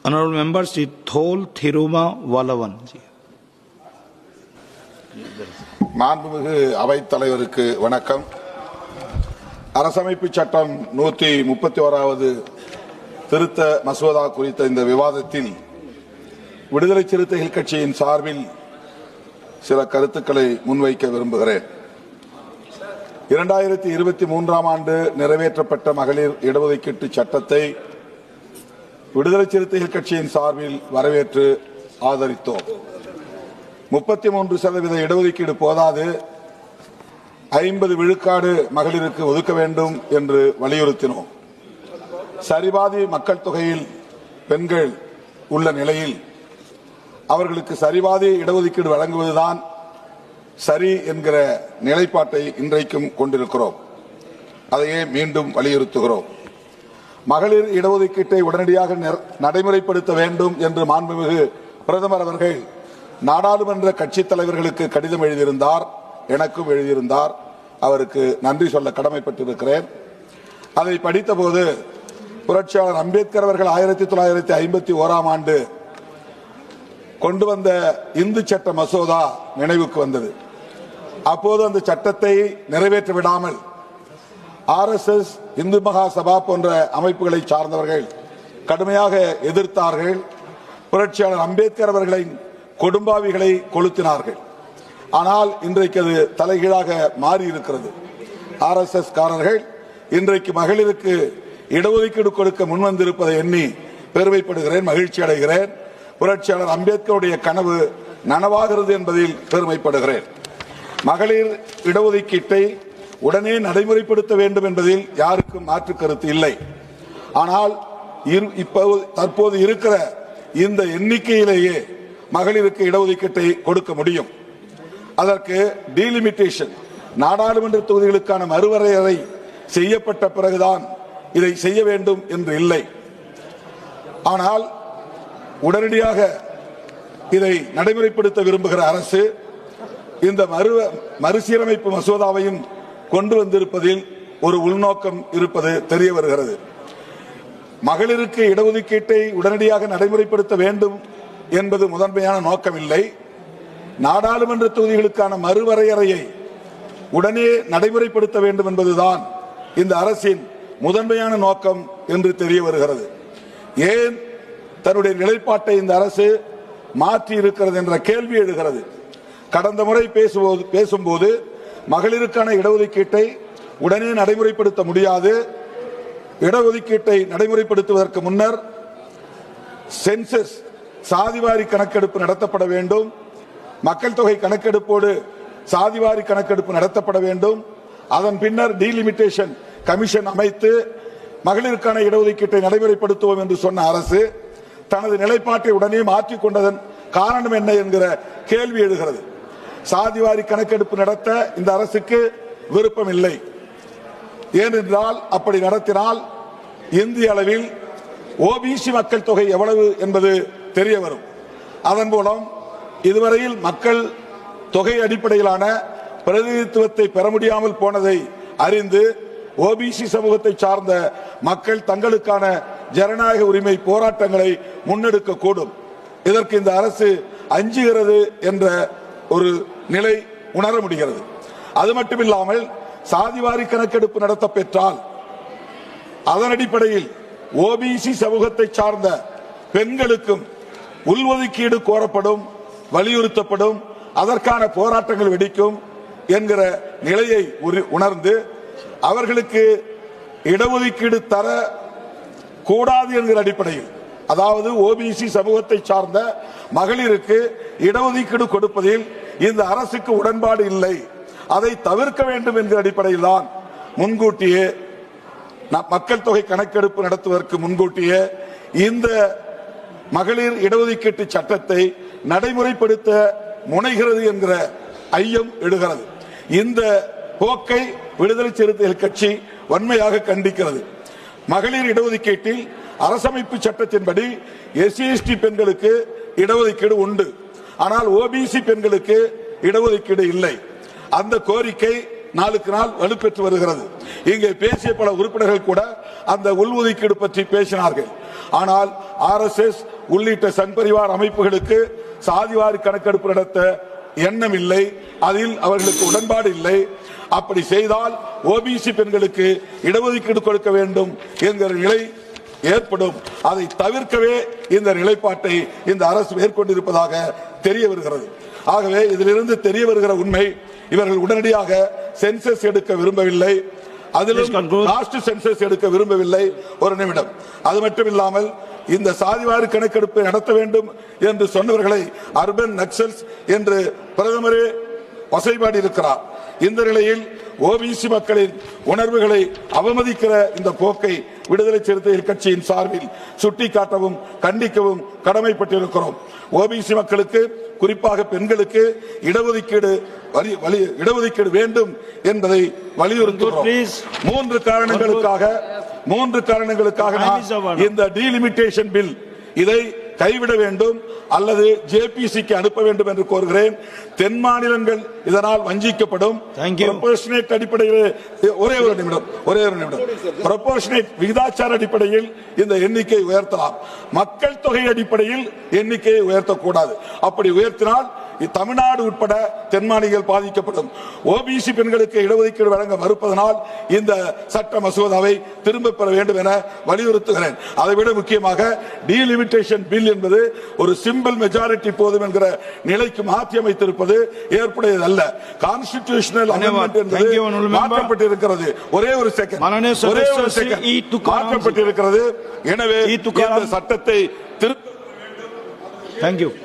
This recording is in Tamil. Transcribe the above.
Honorable Member Sri Thol Thiruma Valavan. மாண்புமிகு அவைத் தலைவருக்கு வணக்கம். அரசமைப்பு சட்டம் 131வது திருத்த மசோதா குறித்த இந்த விவாதத்தில் விடுதலை சிறுத்தைகள் கட்சியின் சார்பில் சில கருத்துக்களை முன்வைக்க விரும்புகிறேன். 2023ஆம் ஆண்டு நிறைவேற்றப்பட்ட மகளிர் இடஒதுக்கீட்டு சட்டத்தை விடுதலை சிறுத்தைகள் கட்சியின் சார்பில் வரவேற்று ஆதரித்தோம். 33% இடஒதுக்கீடு போதாது, 50 விழுக்காடு மகளிருக்கு ஒதுக்க வேண்டும் என்று வலியுறுத்தினோம். சரிபாதி மக்கள் தொகையில் பெண்கள் உள்ள நிலையில் அவர்களுக்கு சரிபாதி இடஒதுக்கீடு வழங்குவதுதான் சரி என்கிற நிலைப்பாட்டை இன்றைக்கும் கொண்டிருக்கிறோம். அதையே மீண்டும் வலியுறுத்துகிறோம். மகளிர் இடஒதுக்கீட்டை உடனடியாக நடைமுறைப்படுத்த வேண்டும் என்று மாண்புமிகு பிரதமர் அவர்கள் நாடாளுமன்ற கட்சித் தலைவர்களுக்கு கடிதம் எழுதியிருந்தார், எனக்கும் எழுதியிருந்தார். அவருக்கு நன்றி சொல்ல கடமைப்பட்டிருக்கிறேன். அதை படித்தபோது புரட்சியாளர் அம்பேத்கர் அவர்கள் 1951ஆம் ஆண்டு கொண்டு வந்த இந்து சட்ட மசோதா நினைவுக்கு வந்தது. அப்போது அந்த சட்டத்தை நிறைவேற்ற விடாமல் RSS, இந்து மகா சபா போன்ற அமைப்புகளை சார்ந்தவர்கள் கடுமையாக எதிர்த்தார்கள். புரட்சியாளர் அம்பேத்கர் அவர்களின் கொடும்பாவிகளை கொளுத்தினார்கள். ஆனால் இன்றைக்கு அது தலைகீழாக மாறி இருக்கிறது. RSS காரர்கள் இன்றைக்கு மகளிருக்கு இடஒதுக்கீடு கொடுக்க முன்வந்திருப்பதை எண்ணி பெருமைப்படுகிறேன், மகிழ்ச்சி அடைகிறேன். புரட்சியாளர் அம்பேத்கருடைய கனவு நனவாகிறது என்பதில் பெருமைப்படுகிறேன். மகளிர் இடஒதுக்கீட்டை உடனே நடைமுறைப்படுத்த வேண்டும் என்பதில் யாருக்கும் மாற்று கருத்து இல்லை. ஆனால் தற்போது இருக்கிற இந்த எண்ணிக்கையிலேயே மகளிருக்கு இடஒதுக்கீட்டை கொடுக்க முடியும். அதற்கு டீலிமிட்டேஷன், நாடாளுமன்ற தொகுதிகளுக்கான மறுவரையறை செய்யப்பட்ட பிறகுதான் இதை செய்ய வேண்டும் என்று இல்லை. ஆனால் உடனடியாக இதை நடைமுறைப்படுத்த விரும்புகிற அரசு இந்த மறுசீரமைப்பு மசோதாவையும் கொண்டு வந்திருப்பதில் ஒரு உள்நோக்கம் இருப்பது தெரிய வருகிறது. மகளிருக்கு இடஒதுக்கீட்டை உடனடியாக நடைமுறைப்படுத்த வேண்டும் என்பது முதன்மையான நோக்கம் இல்லை. நாடாளுமன்ற தொகுதிகளுக்கான மறுவரையறையை உடனே நடைமுறைப்படுத்த வேண்டும் என்பதுதான் இந்த அரசின் முதன்மையான நோக்கம் என்று தெரிய வருகிறது. ஏன் தன்னுடைய நிலைப்பாட்டை இந்த அரசு மாற்றி இருக்கிறது என்ற கேள்வி எழுகிறது. கடந்த முறை பேசும்போது மகளிருக்கான இடஒதுக்கீட்டை உடனே நடைமுறைப்படுத்த முடியாது, இடஒதுக்கீட்டை நடைமுறைப்படுத்துவதற்கு முன்னர் சென்சஸ் சாதிவாரி கணக்கெடுப்பு நடத்தப்பட வேண்டும், மக்கள் தொகை கணக்கெடுப்போடு சாதிவாரி கணக்கெடுப்பு நடத்தப்பட வேண்டும், அதன் பின்னர் டீலிமிட்டேஷன் கமிஷன் அமைத்து மகளிருக்கான இடஒதுக்கீட்டை நடைமுறைப்படுத்துவோம் என்று சொன்ன அரசு தனது நிலைப்பாட்டை உடனே மாற்றிக் கொண்டதன் காரணம் என்ன என்கிற கேள்வி எழுகிறது. சாதிவாரி கணக்கெடுப்பு நடத்த இந்த அரசுக்கு விருப்பம் இல்லை. ஏனென்றால் அப்படி நடத்தினால் இந்திய அளவில் OBC மக்கள் தொகை எவ்வளவு என்பது தெரிய வரும். அதன் மூலம் இதுவரையில் மக்கள் தொகை அடிப்படையிலான பிரதிநிதித்துவத்தை பெற முடியாமல் போனதை அறிந்து OBC சமூகத்தை சார்ந்த மக்கள் தங்களுக்கான ஜனநாயக உரிமை போராட்டங்களை முன்னெடுக்க கூடும். இதற்கு இந்த அரசு அஞ்சுகிறது என்ற ஒரு நிலை உணர முடிகிறது. அது மட்டுமில்லாமல் சாதிவாரி கணக்கெடுப்பு நடத்த பெற்றால் அதன் அடிப்படையில் OBC சமூகத்தை சார்ந்த பெண்களுக்கும் உள்ஒதுக்கீடு கோரப்படும், வலியுறுத்தப்படும், அதற்கான போராட்டங்கள் வெடிக்கும் என்கிற நிலையை உணர்ந்து அவர்களுக்கு இடஒதுக்கீடு தர கூடாது என்கிற அடிப்படையில், அதாவது OBC சமூகத்தை சார்ந்த மகளிருக்கு இடஒதுக்கீடு கொடுப்பதில் இந்த அரசுக்கு உடன்பாடு இல்லை, அதை தவிர்க்க வேண்டும் என்கிற அடிப்படையில் தான் முன்கூட்டியே மக்கள் தொகை கணக்கெடுப்பு நடத்துவதற்கு முன்கூட்டியே இந்த மகளிர் இடஒதுக்கீட்டு சட்டத்தை நடைமுறைப்படுத்த முனைகிறது என்கிற ஐயம் எழுகிறது. இந்த போக்கை விடுதலை சிறுத்தைகள் கட்சி வன்மையாக கண்டிக்கிறது. மகளிர் இடஒதுக்கீட்டில் அரசமைப்பு சட்டத்தின்படி SC/ST பெண்களுக்கு இடஒதுக்கீடு உண்டு, ஆனால் OBC பெண்களுக்கு இடஒதுக்கீடு இல்லை. அந்த கோரிக்கை நாளுக்கு நாள் வலுப்பெற்று வருகிறது. இங்கே பேசிய பல உறுப்பினர்கள் கூட அந்த உள்ஒதுக்கீடு பற்றி பேசினார்கள். ஆனால் RSS உள்ளிட்ட சங் பரிவார் அமைப்புகளுக்கு சாதிவாரி கணக்கெடுப்பு நடத்த எண்ணம் இல்லை, அதில் அவர்களுக்கு உடன்பாடு இல்லை. அப்படி செய்தால் OBC பெண்களுக்கு இடஒதுக்கீடு கொடுக்க வேண்டும் என்கிற நிலை ஏற்படும். அதை தவிர்க்கவே இந்த நிலைப்பாட்டை இந்த அரசு மேற்கொண்டிருப்பதாக தெரிய வருகிறது. ஆகவே இதிலிருந்து தெரிய வருகிற உண்மை, இவர்கள் உடனடியாக சென்சஸ் எடுக்க விரும்பவில்லை, அதிலும் லாஸ்ட் சென்சஸ் எடுக்க விரும்பவில்லை. ஒரு நிமிடம். அது மட்டும் இல்லாமல் இந்த சாதிவாரி கணக்கெடுப்பை நடத்த வேண்டும் என்று சொன்னவர்களை அர்பன் நக்சல்ஸ் என்று பிரதமரே வசைபாடி இருக்கிறார். இந்த நிலையில் OBC மக்களின் உணர்வுகளை அவமதிக்கிற இந்த போக்கை விடுதலை சிறுத்தைகள் கட்சியின் சார்பில் சுட்டிக்காட்டவும் கண்டிக்கவும் கடமைப்பட்டிருக்கிறோம். OBC மக்களுக்கு, குறிப்பாக பெண்களுக்கு இடஒதுக்கீடு வேண்டும் என்பதை வலியுறுத்துகிறோம். மூன்று காரணங்களுக்காக இந்த டீலிமிட்டேஷன் பில் இதை கைவிட வேண்டும் அல்லது JPCக்கு அனுப்ப வேண்டும் என்று கோருகிறேன். தென் மாநிலங்கள் இதனால் வஞ்சிக்கப்படும். ப்ரொபோர்ஷனேட் அடிப்படையில் ஒரே ஒரு நிமிடம் ப்ரொபோர்ஷனேட் விகிதாச்சார அடிப்படையில் இந்த எண்ணிக்கை உயர்த்தலாம், மக்கள் தொகை அடிப்படையில் எண்ணிக்கையை உயர்த்தக்கூடாது. அப்படி உயர்த்தினால் தமிழ்நாடு உட்பட தென் மாநிலங்கள் பாதிக்கப்படும். OBC பெண்களுக்கு இடஒதுக்கீடு வழங்க மறுப்பதனால் இந்த சட்ட மசோதாவை திரும்ப பெற வேண்டும் என வலியுறுத்துகிறேன். அதைவிட முக்கியமாக டீலிமிட்டேஷன் பில் என்பது ஒரு சிம்பிள் மெஜாரிட்டி போதும் என்கிற நிலைக்கு மாற்றி அமைத்திருப்பது ஏற்புடையது அல்ல. கான்ஸ்டிடியூஷனல் அமெண்ட்மென்ட் என்பது மாற்றப்பட்டிருக்கிறது. ஒரே ஒரு செகண்ட் மாற்றப்பட்டிருக்கிறது. எனவே இந்த சட்டத்தை திரும்ப வேண்டும்.